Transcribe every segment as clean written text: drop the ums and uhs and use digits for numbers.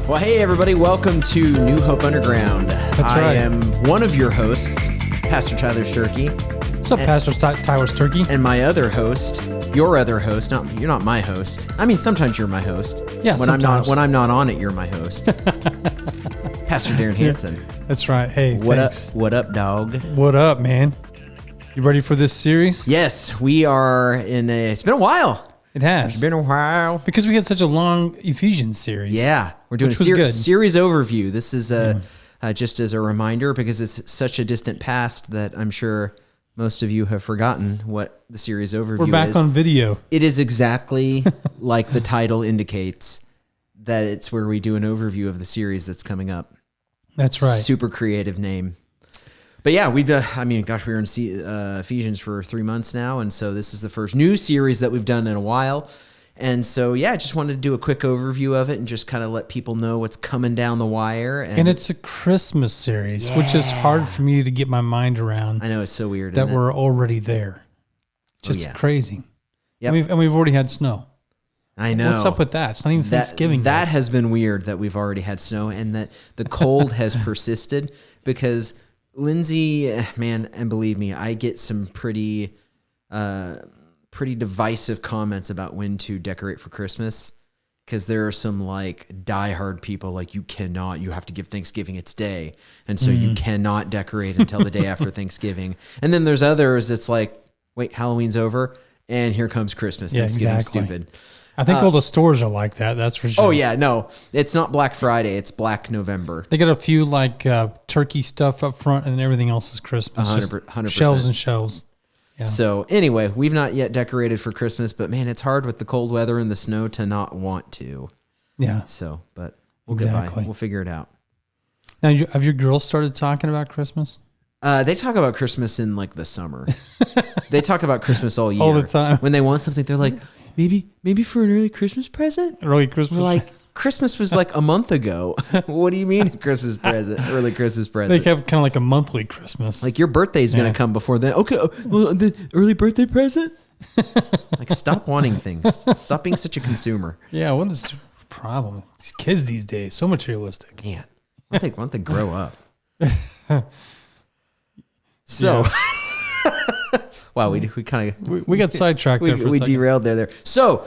Well, hey, everybody. Welcome to New Hope Underground. I am one of your hosts, Pastor Tyler Sturkey. What's up, Pastor Tyler Sturkey? And my other host, your other host. You're not my host. I mean, sometimes you're my host. Yeah, when sometimes. I'm not on it, you're my host. Pastor Darren Hanson. That's right. Hey, thanks. What up, dog? What up, man? You ready for this series? Yes, we are it's been a while. It has. It's been a while. Because we had such a long Ephesians series. Yeah, we're doing a series overview. This is just as a reminder, because it's such a distant past that I'm sure most of you have forgotten what the series overview is. We're back on video. It is exactly like the title indicates, that it's where we do an overview of the series that's coming up. That's right. Super creative name. But yeah, we were in Ephesians for 3 months now, and so this is the first new series that we've done in a while. And so, yeah, I just wanted to do a quick overview of it and just kind of let people know what's coming down the wire. And it's a Christmas series, which is hard for me to get my mind around. I know, it's so weird. That we're already there. Just crazy. Yep. And we've already had snow. I know. What's up with that? It's not even Thanksgiving. That has been weird that we've already had snow and that the cold has persisted, because Lindsay, man, and believe me, I get some pretty divisive comments about when to decorate for Christmas, because there are some like diehard people like, you have to give Thanksgiving its day, and so you cannot decorate until the day after Thanksgiving. And then there's others, it's like, wait, Halloween's over and here comes Christmas. Yeah, Thanksgiving's exactly. stupid. I think all the stores are like that. That's for sure. Oh yeah, no, it's not Black Friday. It's Black November. They got a few like turkey stuff up front, and everything else is Christmas. 100%. Shelves and shelves. Yeah. So anyway, we've not yet decorated for Christmas, but man, it's hard with the cold weather and the snow to not want to. Yeah. So, but we'll get by. We'll figure it out. Now, have your girls started talking about Christmas? They talk about Christmas in like the summer. They talk about Christmas all year. All the time. When they want something, they're like, maybe for an early Christmas present? Early Christmas? We're like, Christmas was like a month ago. What do you mean Christmas present? Early Christmas present? They have kind of like a monthly Christmas. Like your birthday's going to come before then. Okay, well, the early birthday present? Like, stop wanting things. Stop being such a consumer. Yeah, what is the problem? These kids these days, so materialistic. Man, why don't they grow up? So... Yeah. Wow, we kind of... We got sidetracked there for a second. We derailed there. So,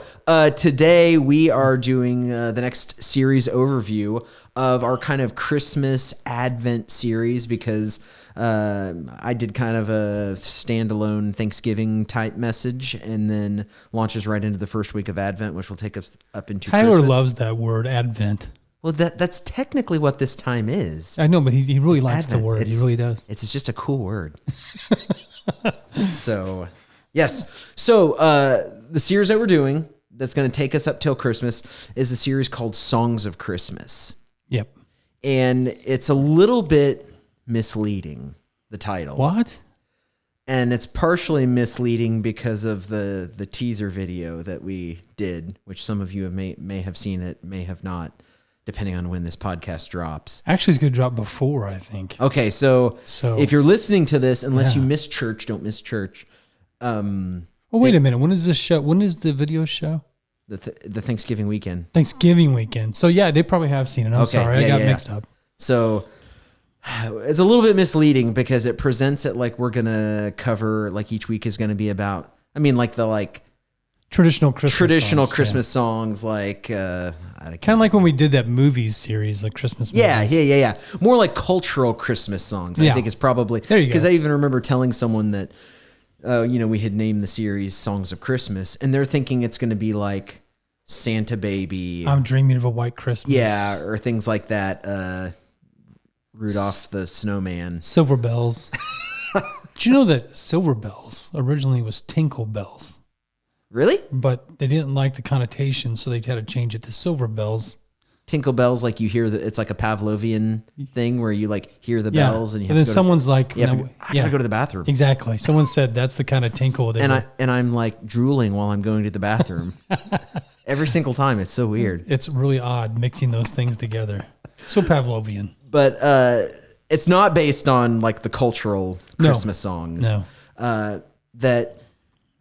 today we are doing the next series overview of our kind of Christmas Advent series, because I did kind of a standalone Thanksgiving type message, and then launches right into the first week of Advent, which will take us up into Tyler Christmas. loves that word, Advent. Well, that's technically what this time is. I know, but he really likes Advent. the word. He really does. It's just a cool word. So, yes. So, the series that we're doing that's going to take us up till Christmas is a series called Songs of Christmas. Yep. And it's a little bit misleading, the title. What? And it's partially misleading because of the teaser video that we did, which some of you may have seen it, may have not, depending on when this podcast drops. Actually, it's going to drop before, I think. Okay, so if you're listening to this, unless you miss church, don't miss church. Well, wait a minute. When is this show? When is the video show? The Thanksgiving weekend. Thanksgiving weekend. So, yeah, they probably have seen it. I'm sorry. I got mixed up. So it's a little bit misleading because it presents it like we're going to cover, like each week is going to be about, like traditional Christmas songs, like kind of like when we did that movies series, like Christmas movies. Yeah. More like cultural Christmas songs. I think is probably there. You go. Because I even remember telling someone that we had named the series Songs of Christmas, and they're thinking it's going to be like Santa Baby. I'm Dreaming of a White Christmas. Yeah, or things like that. Rudolph the Snowman. Silver Bells. Did you know that Silver Bells originally was Tinkle Bells? Really? But they didn't like the connotation, so they had to change it to Silver Bells. Tinkle bells, like you hear that it's like a Pavlovian thing where you like hear the bells and you have then to go someone's like, I gotta go to the bathroom. Exactly. Someone said that's the kind of tinkle. I'm like drooling while I'm going to the bathroom. Every single time. It's so weird. It's really odd mixing those things together. So Pavlovian. But it's not based on like the cultural Christmas songs. No. That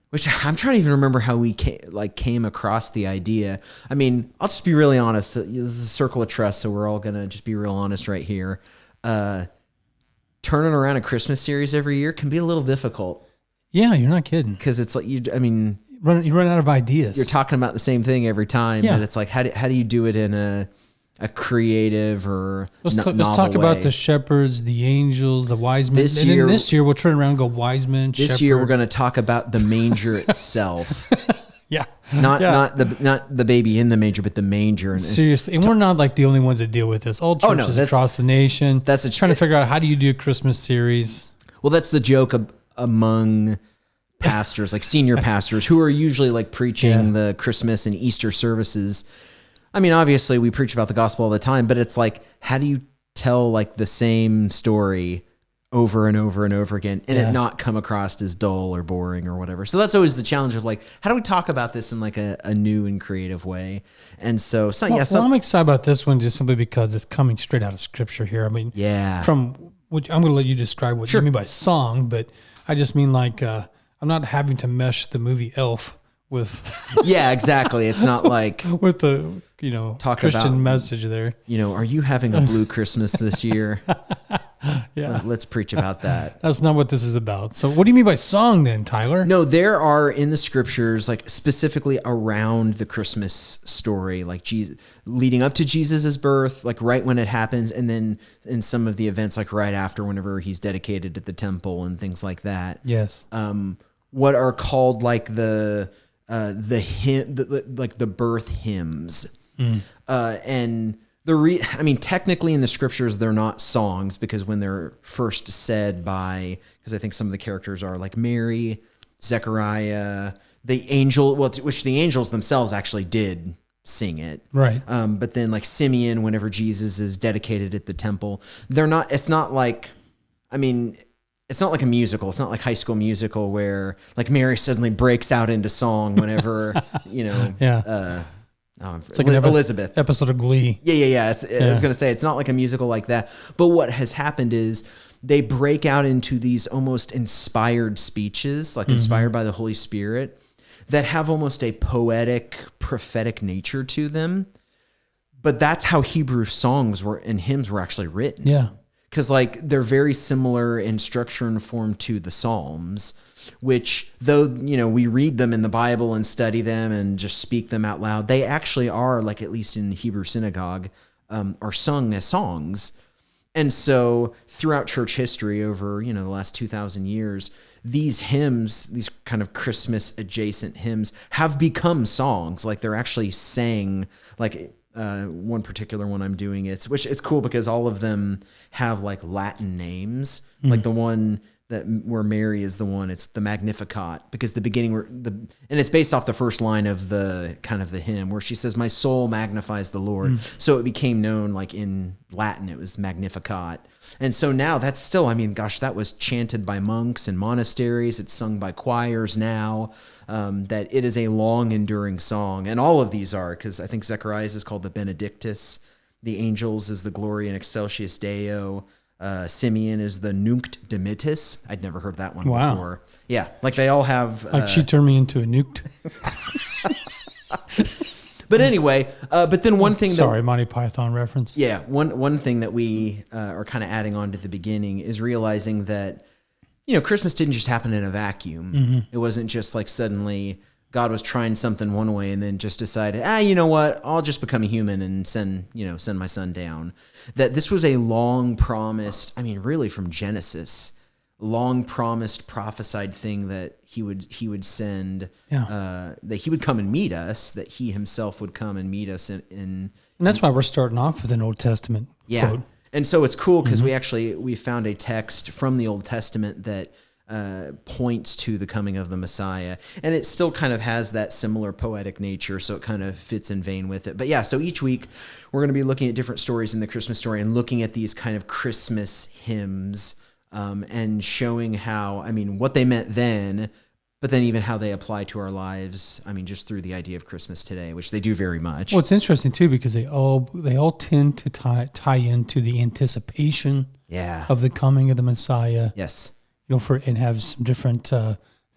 which I'm trying to even remember how we came across the idea. I mean, I'll just be really honest. This is a circle of trust, so we're all gonna just be real honest right here. Turning around a Christmas series every year can be a little difficult. Yeah, you're not kidding. Because it's like you run out of ideas. You're talking about the same thing every time, but it's like how do you do it in a creative or let's novel talk way? about the shepherds, the angels, the wise men. This year we'll turn around and go wise men. This year we're going to talk about the manger itself. Yeah, not the baby in the manger, but the manger. Seriously, and we're not like the only ones that deal with this. All churches across the nation. That's trying to figure out how do you do a Christmas series. Well, that's the joke among pastors, like senior pastors, who are usually like preaching the Christmas and Easter services. I mean, obviously we preach about the gospel all the time, but it's like, how do you tell like the same story over and over and over again and it not come across as dull or boring or whatever? So that's always the challenge of like, how do we talk about this in like a new and creative way? And so I'm excited about this one just simply because it's coming straight out of scripture here. I mean, from which I'm going to let you describe what you mean by song, but I just mean like, I'm not having to mesh the movie Elf with exactly. It's not like with the Christian message there. Are you having a blue Christmas this year? Let's preach about that. That's not what this is about. So what do you mean by song then, Tyler? No, there are in the scriptures, like specifically around the Christmas story, like Jesus leading up to Jesus's birth, like right when it happens, and then in some of the events, like right after, whenever he's dedicated at the temple and things like that. Yes. What are called like the hymn, like the birth hymns, and technically in the scriptures they're not songs, because when they're first said because I think some of the characters are like Mary, Zechariah, the angel, which the angels themselves actually did sing it, right? But then like Simeon, whenever Jesus is dedicated at the temple, they're not. It's not like, it's not like a musical. It's not like High School Musical where like Mary suddenly breaks out into song whenever, it's like Elizabeth episode of Glee. Yeah. I was going to say, it's not like a musical like that. But what has happened is they break out into these almost inspired speeches, like inspired by the Holy Spirit, that have almost a poetic, prophetic nature to them. But that's how Hebrew songs and hymns were actually written. Yeah. Because like they're very similar in structure and form to the Psalms, which though, we read them in the Bible and study them and just speak them out loud, they actually are, like at least in Hebrew synagogue, are sung as songs. And so throughout church history over, the last 2,000 years, these hymns, these kind of Christmas adjacent hymns have become songs. Like they're actually sang, like one particular one I'm doing, which it's cool because all of them have like Latin names, like the one where Mary is the one, it's the Magnificat, because the beginning and it's based off the first line of the kind of the hymn where she says, "My soul magnifies the Lord." So it became known, like in Latin, it was Magnificat. And so now that's still, that was chanted by monks in monasteries. It's sung by choirs now, that it is a long enduring song. And all of these are, because I think Zechariah's is called the Benedictus. The Angels is the Gloria in Excelsis Deo. Simeon is the Nunc Dimittis. I'd never heard that one before. Yeah, like they all have... like she turned me into a nuked. But anyway, but then one thing... Sorry, Monty Python reference. Yeah, one thing that we are kind of adding on to the beginning is realizing that, Christmas didn't just happen in a vacuum. It wasn't just like suddenly God was trying something one way and then just decided, you know what, I'll just become a human and send my son down. That this was a long promised, really from Genesis, long promised prophesied thing that he would send, that he would come and meet us, that he himself would come and meet us and that's why we're starting off with an Old Testament quote. And so it's cool because we found a text from the Old Testament that points to the coming of the Messiah, and it still kind of has that similar poetic nature, so it kind of fits in vein with it. But yeah, so each week we're going to be looking at different stories in the Christmas story and looking at these kind of Christmas hymns, and showing how, what they meant then, but then even how they apply to our lives. Just through the idea of Christmas today, which they do very much. Well, it's interesting too because they all tend to tie into the anticipation of the coming of the Messiah. Yes. And have some different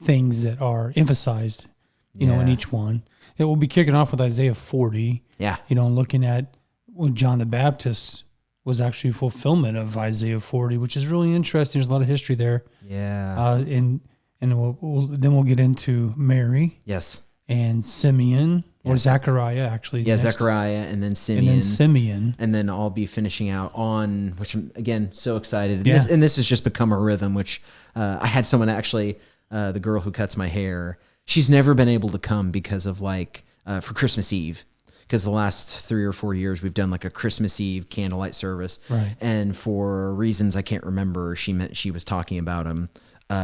things that are emphasized, you know, in each one. It will be kicking off with Isaiah 40. Yeah. You know, looking at when John the Baptist was actually fulfillment of Isaiah 40, which is really interesting. There's a lot of history there. Yeah. And we'll get into Mary. Yes. And Simeon or Zechariah actually. Yeah, next. Zechariah and then Simeon. And then I'll be finishing out on, which I'm, again, so excited. Yeah. And this has just become a rhythm, which I had someone actually, the girl who cuts my hair, she's never been able to come because of for Christmas Eve. Because the last 3 or 4 years we've done like a Christmas Eve candlelight service. Right. And for reasons I can't remember, she was talking about them.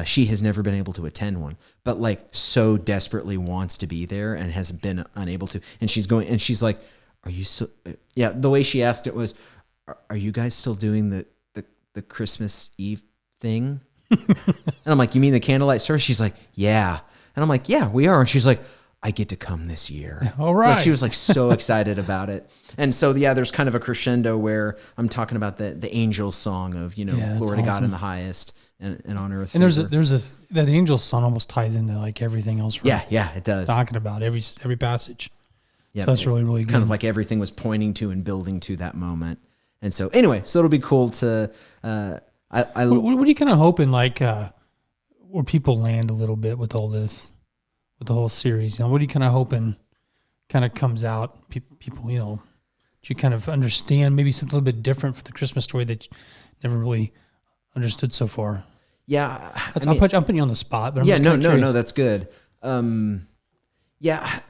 She has never been able to attend one, but like so desperately wants to be there and has been unable to. And she's going, and she's like, "Are you so?" Yeah, the way she asked it was, "Are you guys still doing the Christmas Eve thing?" And I'm like, "You mean the candlelight service?" She's like, "Yeah," and I'm like, "Yeah, we are." And she's like, "I get to come this year." All right. Like she was like so excited about it. And so, yeah, there's kind of a crescendo where I'm talking about the angel song of, you know, glory to God in the highest and on earth. And there's that angel song almost ties into like everything else. Yeah, it does. Talking about every passage. Yeah. So that's really good. Kind of like everything was pointing to and building to that moment. And so anyway, so it'll be cool to, what are you kind of hoping like, where people land a little bit with all this? With the whole series, you know, what are you kind of hoping kind of comes out? People, you know, do you kind of understand maybe something a little bit different for the Christmas story that you never really understood so far? Yeah. I'm putting you on the spot, but I'm no, that's good. Yeah,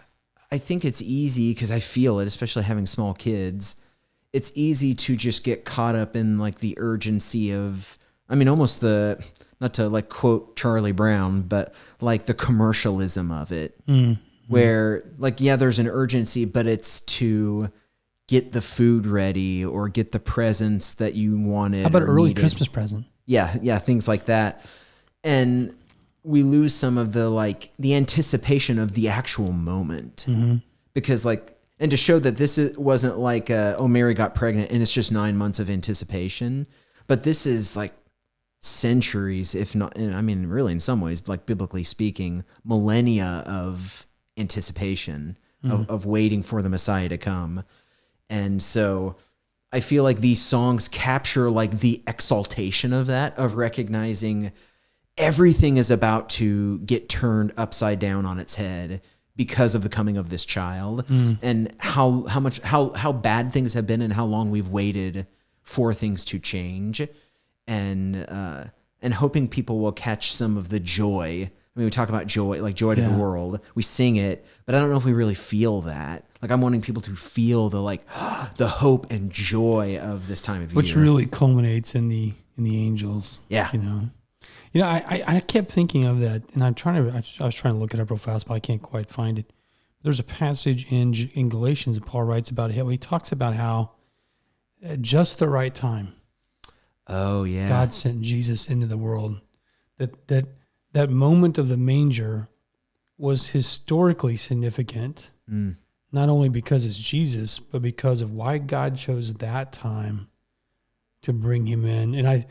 I think it's easy because I feel it, especially having small kids. It's easy to just get caught up in like the urgency of, I mean, almost not to like quote Charlie Brown, but like the commercialism of it, where like, yeah, there's an urgency, but it's to get the food ready or get the presents that you wanted. How about early Christmas present? Yeah, things like that. And we lose some of the anticipation of the actual moment, because and to show that this wasn't like, Mary got pregnant and it's just 9 months of anticipation, but this is like centuries, if not, I mean, really in some ways, like biblically speaking, millennia of anticipation of waiting for the Messiah to come. And so I feel like these songs capture like the exaltation of that, of recognizing everything is about to get turned upside down on its head because of the coming of this child, and how bad things have been and how long we've waited for things to change. And hoping people will catch some of the joy. I mean, we talk about joy, like joy to the world. We sing it, but I don't know if we really feel that. Like I'm wanting people to feel the hope and joy of this time of year, which really culminates in the angels. Yeah, you know, I kept thinking of that, and I was trying to look it up real fast, but I can't quite find it. There's a passage in Galatians that Paul writes about how he talks about how at just the right time. Oh yeah, God sent Jesus into the world. That moment of the manger was historically significant, not only because it's Jesus, but because of why God chose that time to bring him in. And I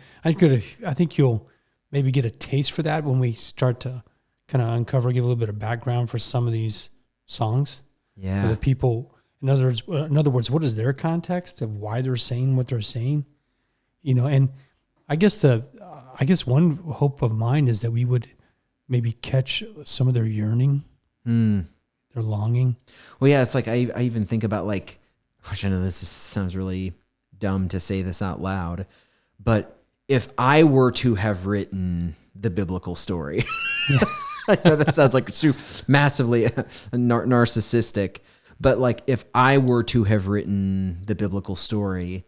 think you'll maybe get a taste for that when we start to kind of give a little bit of background for some of these songs. Yeah, for the people. In other words, what is their context of why they're saying what they're saying? You know, and I guess one hope of mine is that we would maybe catch some of their yearning, their longing. Well, yeah, it's like I even think about like, which I know sounds really dumb to say this out loud, but if I were to have written the biblical story, I know that sounds like massively narcissistic, but like if I were to have written the biblical story,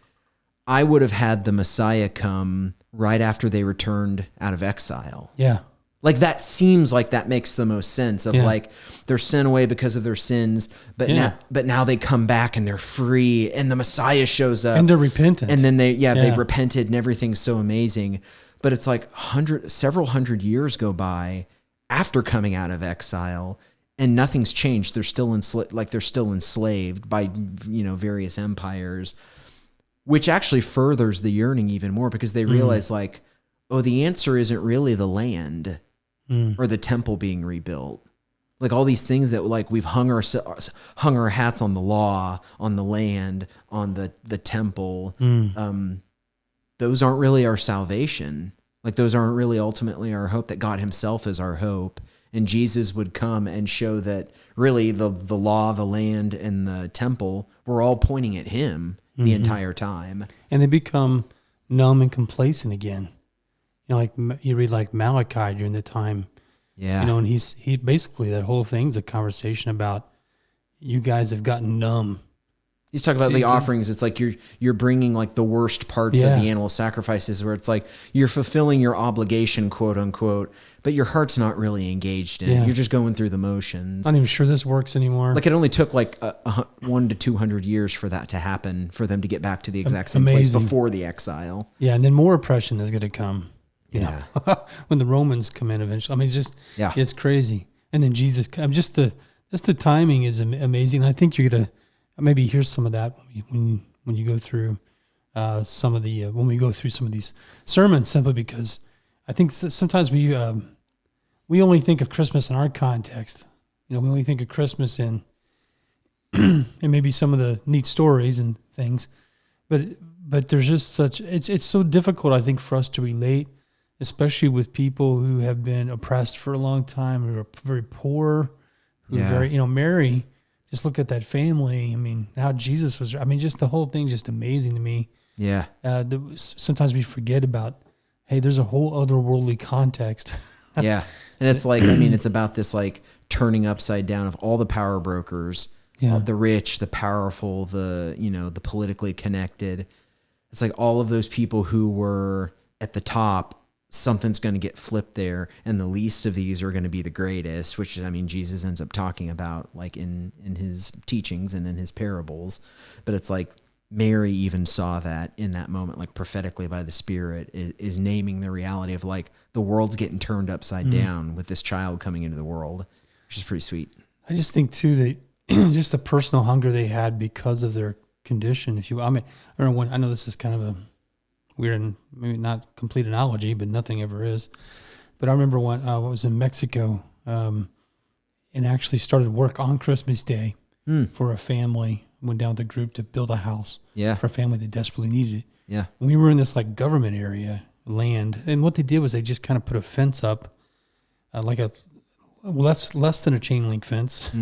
I would have had the Messiah come right after they returned out of exile. Yeah. Like that seems like that makes the most sense of like they're sent away because of their sins, but now they come back and they're free and the Messiah shows up and they're repentant. And then they've repented and everything's so amazing. But it's like several hundred years go by after coming out of exile and nothing's changed. They're still enslaved by, various empires, which actually furthers the yearning even more because they realize like, oh, the answer isn't really the land. or the temple being rebuilt. Like all these things that like we've hung our hats on the law, on the land, on the temple. Those aren't really our salvation. Like those aren't really ultimately our hope, that God himself is our hope. And Jesus would come and show that really the law, the land, and the temple were all pointing at him the entire time. And they become numb and complacent again. You know, like you read like Malachi during the time. Yeah. You know, and he basically, that whole thing's a conversation about you guys have gotten numb. He's talking about the offerings. It's like you're bringing like the worst parts of the animal sacrifices, where it's like you're fulfilling your obligation, quote unquote, but your heart's not really engaged in it. You're just going through the motions. I'm not even sure this works anymore. Like it only took like 100 to 200 years for that to happen, for them to get back to the exact same place before the exile. Yeah, and then more oppression is going to come. You know, when the Romans come in eventually. I mean, it's just it's crazy. And then Jesus, just the timing is amazing. I think you're gonna maybe hear some of that when you go through some of the when we go through some of these sermons, simply because I think sometimes we only think of Christmas in our context. You know, we only think of Christmas in and maybe some of the neat stories and things, but there's just such it's so difficult, I think, for us to relate, especially with people who have been oppressed for a long time, who are very poor, who are very, you know, Mary, just look at that family. I mean, how Jesus was, I mean, just the whole thing's just amazing to me. Yeah. Sometimes we forget about, hey, there's a whole otherworldly context. Yeah. And it's like, I mean, it's about this like turning upside down of all the power brokers, the rich, the powerful, the, you know, the politically connected. It's like all of those people who were at the top, something's going to get flipped there, and the least of these are going to be the greatest, which, I mean, Jesus ends up talking about like in his teachings and in his parables. But it's like Mary even saw that in that moment, like prophetically by the Spirit, is naming the reality of like the world's getting turned upside down with this child coming into the world, which is pretty sweet. I just think too that just the personal hunger they had because of their condition. I mean, I know this is kind of a weird and maybe not complete analogy, but nothing ever is. But I remember when I was in Mexico and actually started work on Christmas Day for a family. Went down with a group to build a house for a family that desperately needed it. Yeah. And we were in this like government area, land. And what they did was they just kind of put a fence up, like a less than a chain link fence.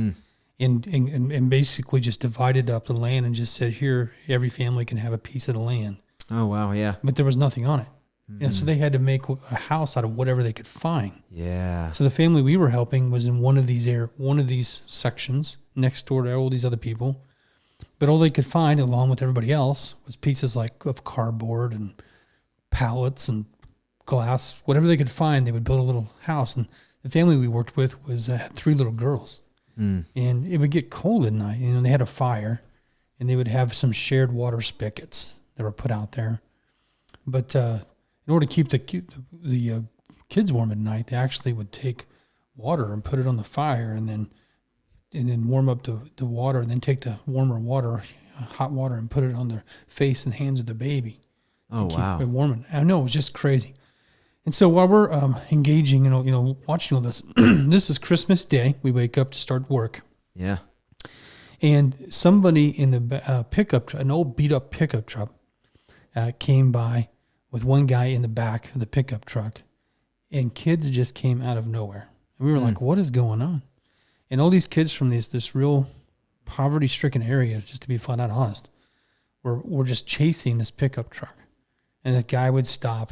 And basically just divided up the land and just said, here, every family can have a piece of the land. Oh, wow, yeah. But there was nothing on it. You know, so they had to make a house out of whatever they could find. Yeah. So the family we were helping was in one of these sections next door to all these other people. But all they could find, along with everybody else, was pieces like of cardboard and pallets and glass. Whatever they could find, they would build a little house. And the family we worked with had 3 little girls. And it would get cold at night. You know, they had a fire, and they would have some shared water spigots that were put out there. But in order to keep the kids warm at night, they actually would take water and put it on the fire, and then warm up the water, and then take the warmer water, hot water, and put it on their face and hands of the baby. Oh, wow. Keep it warm. I know, it was just crazy. And so while we're engaging, you know, watching all this, this is Christmas Day. We wake up to start work. Yeah. And somebody in the pickup truck, an old beat up pickup truck, came by with one guy in the back of the pickup truck, and kids just came out of nowhere. And we were like, what is going on? And all these kids from this real poverty-stricken area, just to be flat out honest, were just chasing this pickup truck. And this guy would stop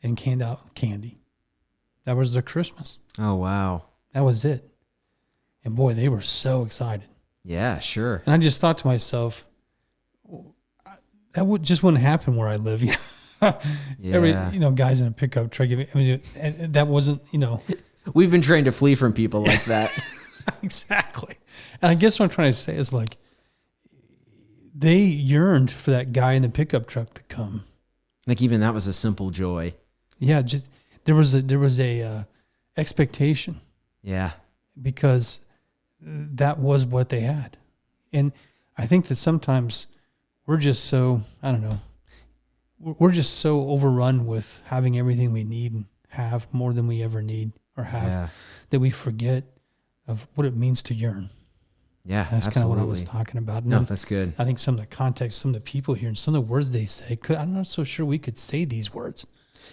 and hand out candy. That was their Christmas. Oh, wow. That was it. And boy, they were so excited. Yeah, sure. And I just thought to myself, that wouldn't happen where I live. Yeah. Guys in a pickup truck. I mean, that wasn't, We've been trained to flee from people like that. Exactly. And I guess what I'm trying to say is like, they yearned for that guy in the pickup truck to come. Like even that was a simple joy. Yeah, just there was a expectation. Yeah. Because that was what they had. And I think that sometimes we're just so, I don't know, we're just so overrun with having everything we need and have more than we ever need or have that we forget of what it means to yearn. Yeah, that's kind of what I was talking about. No, that's good. I think some of the context, some of the people here, and some of the words they say, I'm not so sure we could say these words.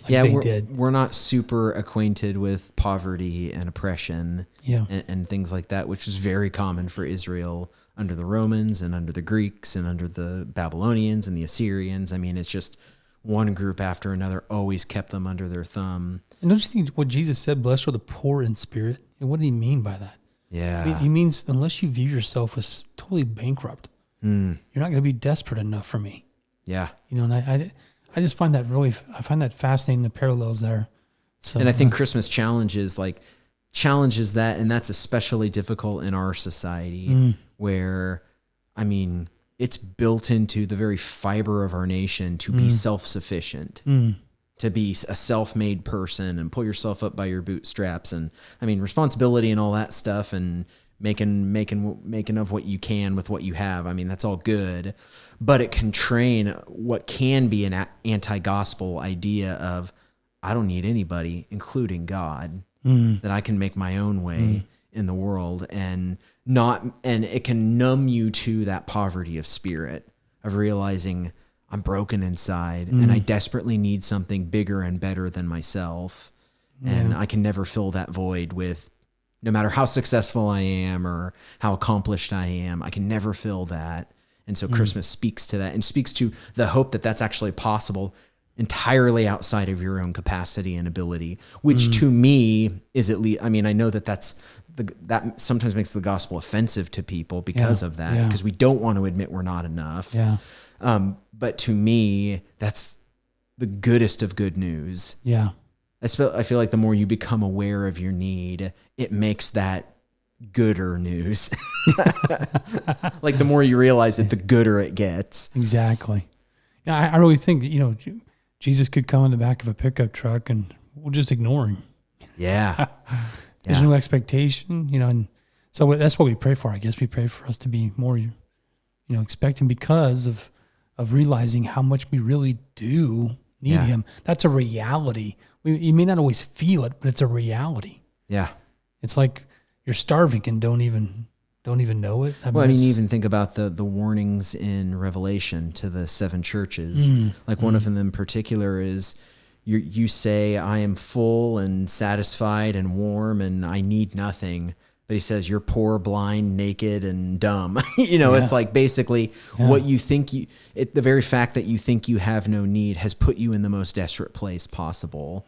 We're not super acquainted with poverty and oppression and things like that, which was very common for Israel under the Romans and under the Greeks and under the Babylonians and the Assyrians. I mean, it's just one group after another always kept them under their thumb. And don't you think what Jesus said, blessed are the poor in spirit? And what did he mean by that? Yeah. He means unless you view yourself as totally bankrupt, you're not going to be desperate enough for me. Yeah. And I just find that I find that fascinating, the parallels there. So, and I think Christmas challenges that, and that's especially difficult in our society where, I mean, it's built into the very fiber of our nation to be self-sufficient, to be a self-made person and pull yourself up by your bootstraps. And I mean, responsibility and all that stuff and making of what you can with what you have. I mean, that's all good, but it can train what can be an anti-gospel idea of, I don't need anybody, including God, that I can make my own way in the world, and it can numb you to that poverty of spirit of realizing I'm broken inside and I desperately need something bigger and better than myself. And I can never fill that void with, no matter how successful I am or how accomplished I am, I can never fill that. And so Christmas speaks to that and speaks to the hope that that's actually possible entirely outside of your own capacity and ability, which to me is at least, I mean, I know that that sometimes makes the gospel offensive to people because of that, because we don't want to admit we're not enough. Yeah. But to me, that's the goodest of good news. Yeah. I feel like the more you become aware of your need, it makes that gooder news. Like the more you realize it, the gooder it gets. Exactly. Yeah, I really think, Jesus could come in the back of a pickup truck and we'll just ignore him. Yeah. There's no expectation, and so that's what we pray for. I guess we pray for us to be more, expecting because of realizing how much we really do need him. That's a reality. You may not always feel it, but it's a reality. Yeah. It's like you're starving and don't even know it. I mean, even think about the warnings in Revelation to the 7 churches. Like one of them in particular is, you say, I am full and satisfied and warm and I need nothing. But he says, you're poor, blind, naked, and dumb. It's like basically what you think the very fact that you think you have no need has put you in the most desperate place possible.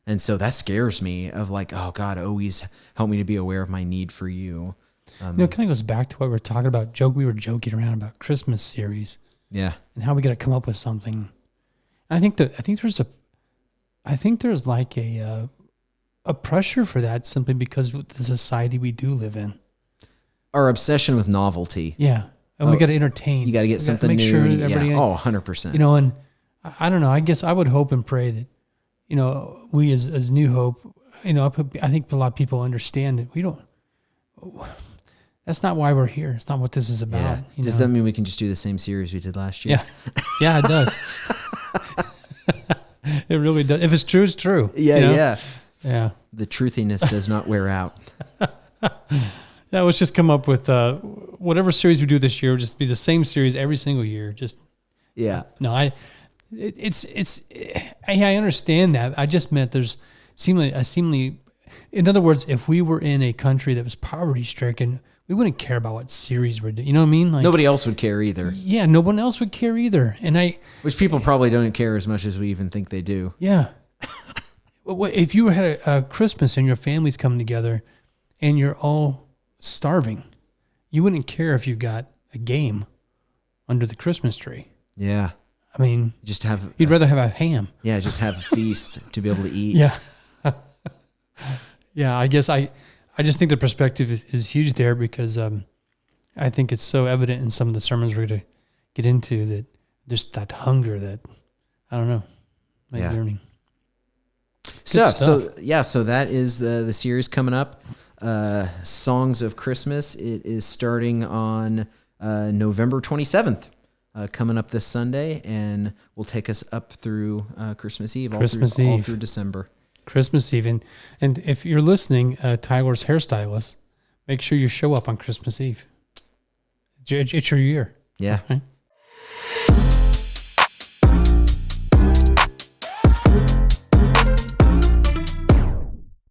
And so that scares me of like, oh God, always help me to be aware of my need for you. It kind of goes back to what we were talking about. We were joking around about Christmas series. Yeah. And how we got to come up with something. And I think there's like a pressure for that simply because of the society we do live in. Our obsession with novelty. Yeah. And we got to entertain. You got to get something new. Sure everybody, 100%. And I don't know. I guess I would hope and pray that, we as New Hope, I think a lot of people understand that we don't, that's not why we're here. It's not what this is about. Yeah. Does that mean we can just do the same series we did last year? Yeah. Yeah, it does. It really does. If it's true, it's true. Yeah. Yeah. The truthiness does not wear out. Yeah, let's just come up with whatever series we do this year, just be the same series every single year. No, I understand that. I just meant there's seemingly, in other words, if we were in a country that was poverty stricken, we wouldn't care about what series we're doing. You know what I mean? Like, nobody else would care either. Yeah, no one else would care either. Which people probably don't care as much as we even think they do. Yeah. If you had a Christmas and your family's coming together and you're all starving, you wouldn't care if you got a game under the Christmas tree. Yeah. I mean, you'd rather have a ham. Yeah, just have a feast to be able to eat. Yeah. Yeah, I guess I just think the perspective is huge there because I think it's so evident in some of the sermons we're going to get into that just that hunger that, I don't know, yearning. So that is the series coming up. Songs of Christmas. It is starting on November 27th, coming up this Sunday, and will take us up through Christmas Eve, all through December. Christmas Eve. And if you're listening, Tyler's hairstylist, make sure you show up on Christmas Eve. It's your year. Yeah. Right?